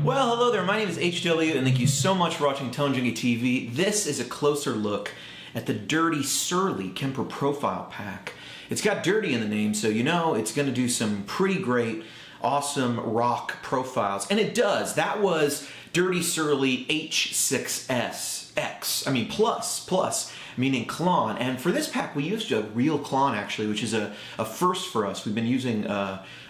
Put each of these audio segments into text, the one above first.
Well, hello there, my name is HW and thank you so much for watching Tone Junkie TV. This is a closer look at the Dirty Surly Kemper Profile Pack. It's got dirty in the name, so you know it's going to do some pretty great, awesome rock profiles. And it does. That was Dirty Surly H6S plus, meaning Klon. And for this pack we used a real Klon actually, which is a first for us. We've been using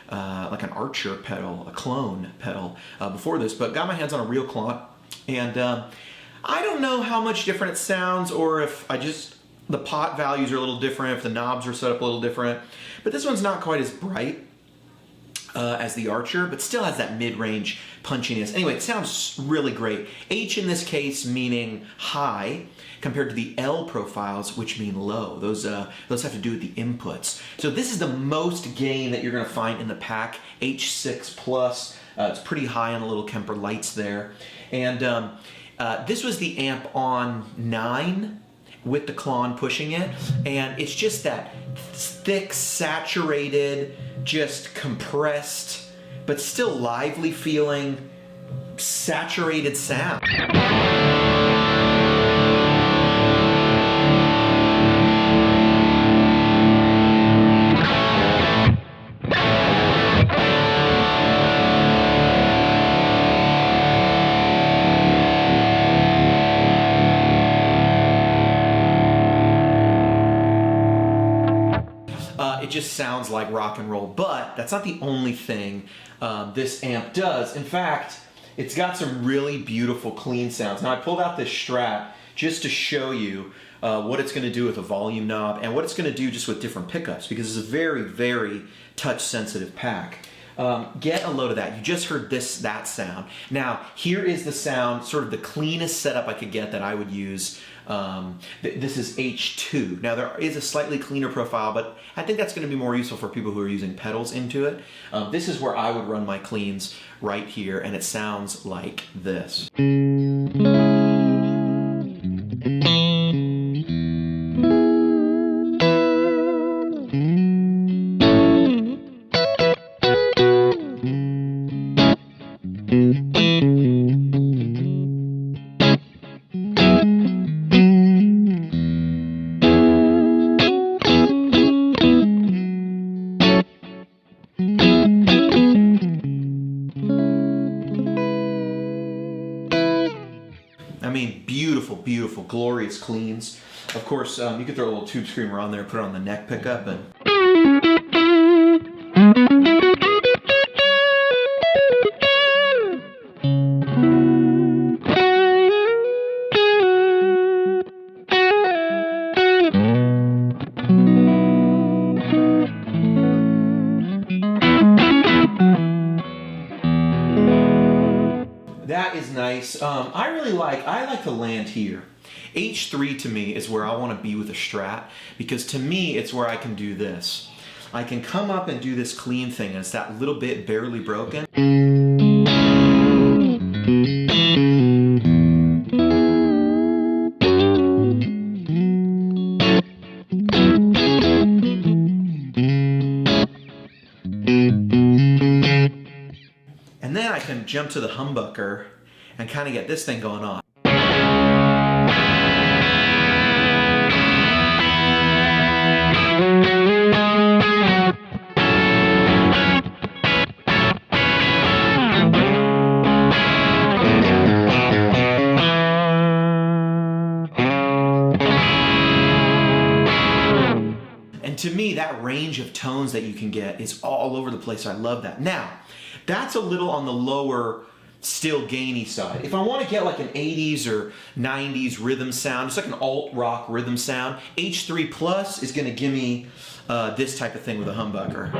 like an Archer pedal, a Klon pedal before this, but got my hands on a real Klon, and I don't know how much different it sounds, or if the pot values are a little different, if the knobs are set up a little different, but this one's not quite as bright as the Archer, but still has that mid-range punchiness. Anyway, it sounds really great. H in this case meaning high, compared to the L profiles, which mean low. Those have to do with the inputs. So this is the most gain that you're going to find in the pack, H6 plus. It's pretty high on the little Kemper lights there. And this was the amp on 9 with the Klon pushing it, and it's just that thick, saturated, just compressed, but still lively feeling, saturated sound. It just sounds like rock and roll, but that's not the only thing this amp does. In fact, it's got some really beautiful clean sounds. Now I pulled out this Strat just to show you what it's going to do with a volume knob and what it's going to do just with different pickups, because it's a very, very touch sensitive pack. Get a load of that. You just heard that sound. Now here is the sound, sort of the cleanest setup I could get that I would use. This is H2. Now there is a slightly cleaner profile, but I think that's going to be more useful for people who are using pedals into it. This is where I would run my cleans right here, and it sounds like this. I mean, beautiful, beautiful, glorious cleans. Of course, you could throw a little tube screamer on there, put it on the neck pickup, and that is nice. I like to land here. H3 to me is where I want to be with a Strat, because to me it's where I can do this. I can come up and do this clean thing, and it's that little bit barely broken. And then I can jump to the humbucker and kind of get this thing going on. And to me, that range of tones that you can get is all over the place. I love that. Now, that's a little on the lower, still gainy side. If I want to get like an 80s or 90s rhythm sound, it's like an alt rock rhythm sound, H3 Plus is going to give me this type of thing with a humbucker.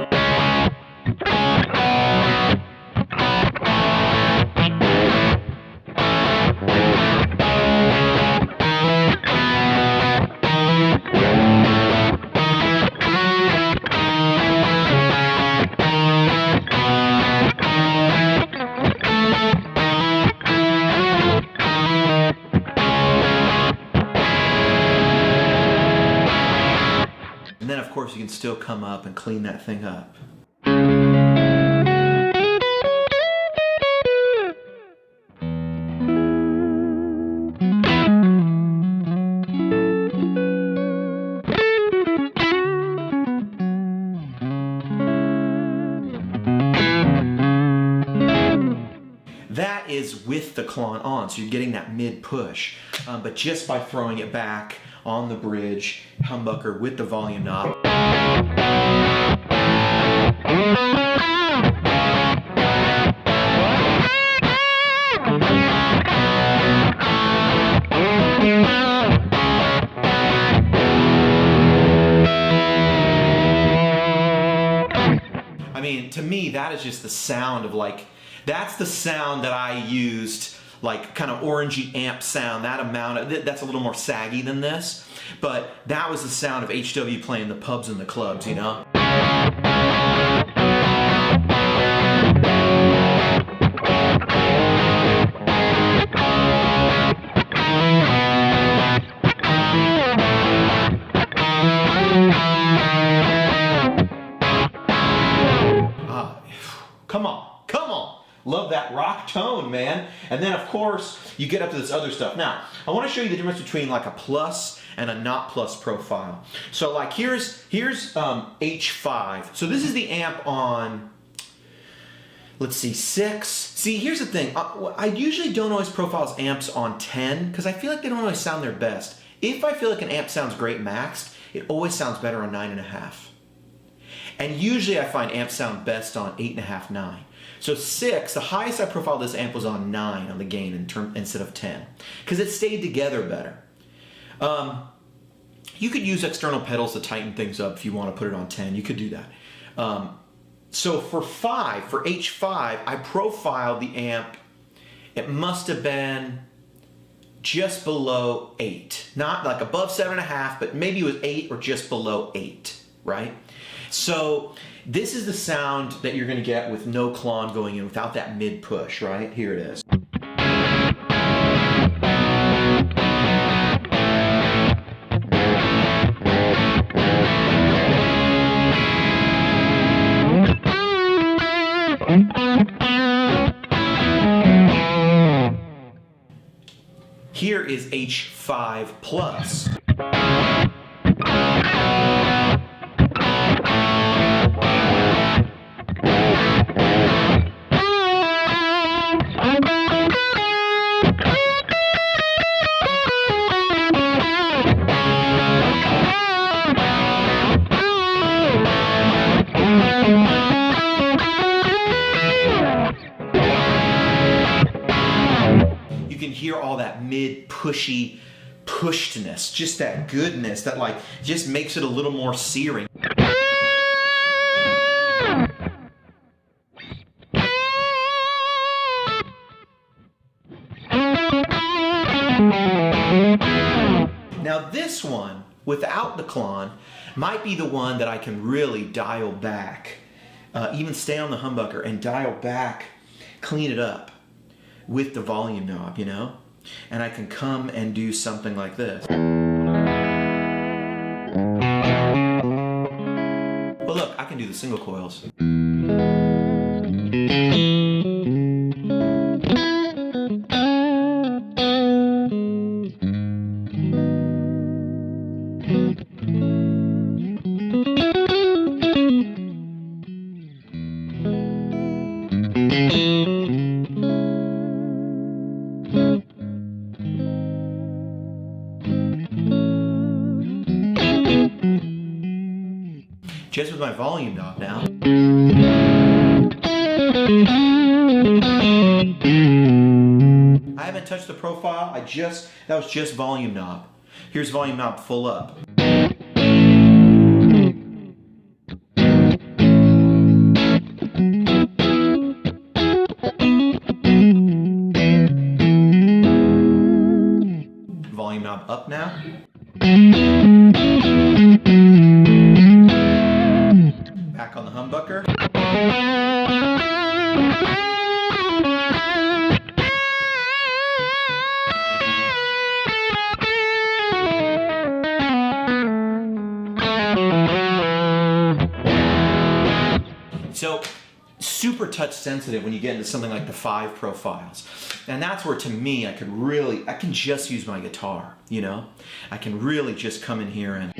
you can still come up and clean that thing up. That is with the Klon on, so you're getting that mid push, but just by throwing it back on the bridge humbucker with the volume knob. I mean, to me, that is just the sound of like, that's the sound that I used, like kind of orangey amp sound, that amount of, that's a little more saggy than this, but that was the sound of HW playing the pubs and the clubs, you know? Come on, come on. Love that rock tone, man. And then of course, you get up to this other stuff. Now, I want to show you the difference between like a plus and a not plus profile. So like here's H5. So this is the amp on, let's see, 6. See, here's the thing. I usually don't always profile amps on 10 because I feel like they don't always sound their best. If I feel like an amp sounds great maxed, it always sounds better on 9.5. And usually I find amps sound best on 8.5, 9. So 6, the highest I profiled this amp was on 9 on the gain instead of 10. Because it stayed together better. You could use external pedals to tighten things up if you want to put it on 10. You could do that. So for H5, I profiled the amp. It must have been just below 8. Not like above 7.5, but maybe it was 8 or just below 8, right? So this is the sound that you're going to get with no Klon going in, without that mid push, right? Here it is. Here is H5 plus. You can hear all that mid pushy pushedness, just that goodness that like just makes it a little more searing. Now this one, without the Klon, might be the one that I can really dial back, even stay on the humbucker and dial back, clean it up with the volume knob, you know? And I can come and do something like this. But look, I can do the single coils. Just with my volume knob now. I haven't touched the profile, that was just volume knob. Here's volume knob full up. Volume knob up now. Back on the humbucker. touch sensitive when you get into something like the 5 profiles. And that's where, to me, I can just use my guitar, you know? I can really just come in here and...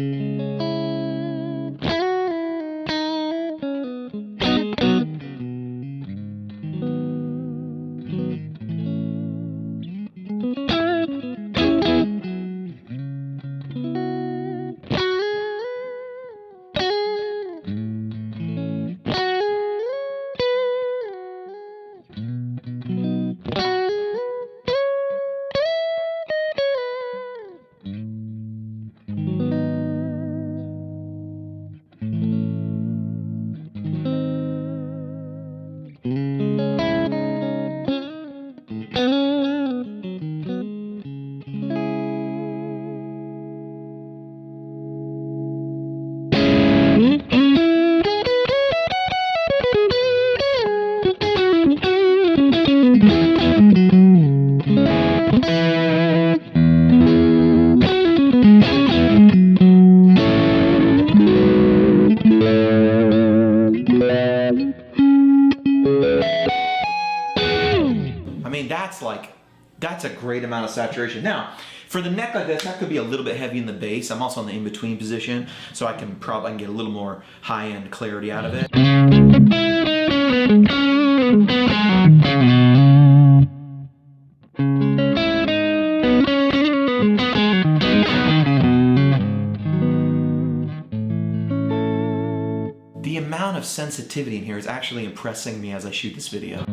That's a great amount of saturation. Now, for the neck like this, that could be a little bit heavy in the bass. I'm also in the in-between position, so I can get a little more high-end clarity out of it. The amount of sensitivity in here is actually impressing me as I shoot this video.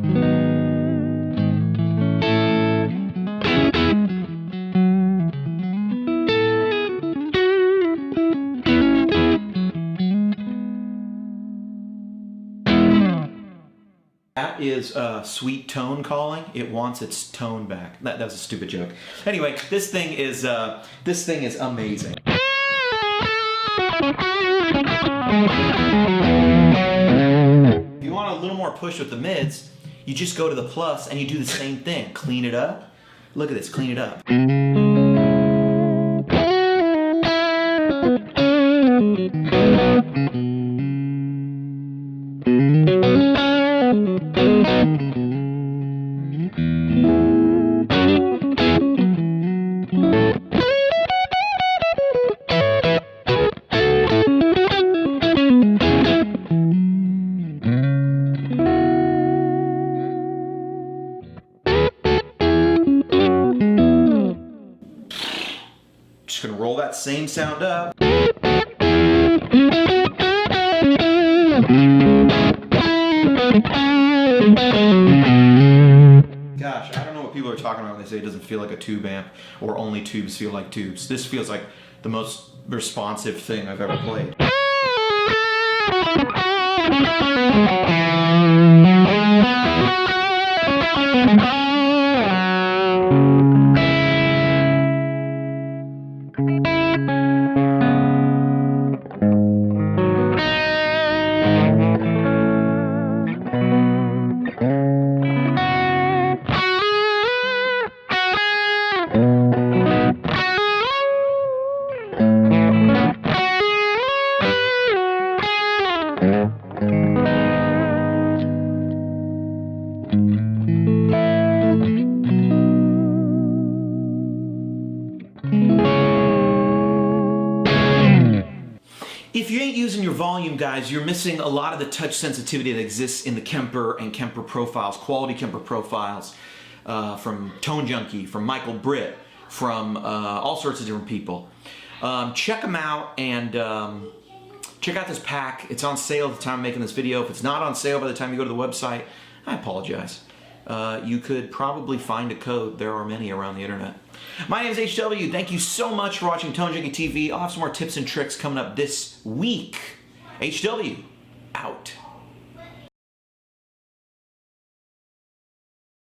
That is sweet tone calling. It wants its tone back. That was a stupid joke. Anyway, this thing is amazing. If you want a little more push with the mids, you just go to the plus and you do the same thing. Clean it up. Look at this, clean it up. Just gonna roll that same sound up. Gosh, I don't know what people are talking about when they say it doesn't feel like a tube amp or only tubes feel like tubes. This feels like the most responsive thing I've ever played. If you ain't using your volume, guys, you're missing a lot of the touch sensitivity that exists in the Kemper and Kemper profiles, quality Kemper profiles, from Tone Junkie, from Michael Britt, from all sorts of different people. Check them out and check out this pack. It's on sale at the time I'm making this video. If it's not on sale by the time you go to the website, I apologize. You could probably find a code. There are many around the internet. My name is HW. Thank you so much for watching Tone Junkie TV. I'll have some more tips and tricks coming up this week. HW, out.